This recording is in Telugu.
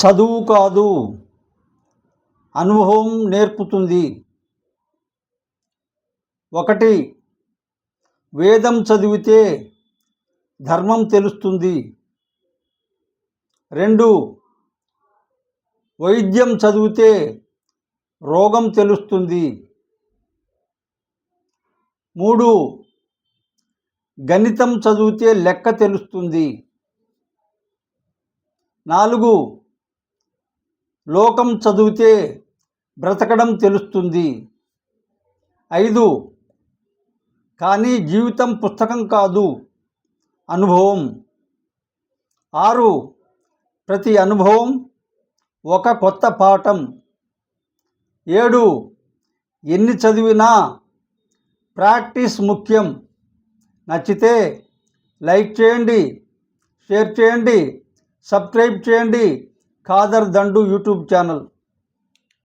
చదువు కాదు, అనుభవం నేర్పుతుంది. 1. వేదం చదివితే ధర్మం తెలుస్తుంది. 2. వైద్యం చదివితే రోగం తెలుస్తుంది. 3. గణితం చదివితే లెక్క తెలుస్తుంది. 4. లోకం చదివితే బ్రతకడం తెలుస్తుంది. 5. కానీ జీవితం పుస్తకం కాదు, అనుభవం. 6. ప్రతి అనుభవం ఒక కొత్త పాఠం. 7. ఎన్ని చదివినా ప్రాక్టీస్ ముఖ్యం. నచ్చితే లైక్ చేయండి, షేర్ చేయండి, సబ్స్క్రైబ్ చేయండి. ఖాదర్ దండు యూట్యూబ్ ఛానల్.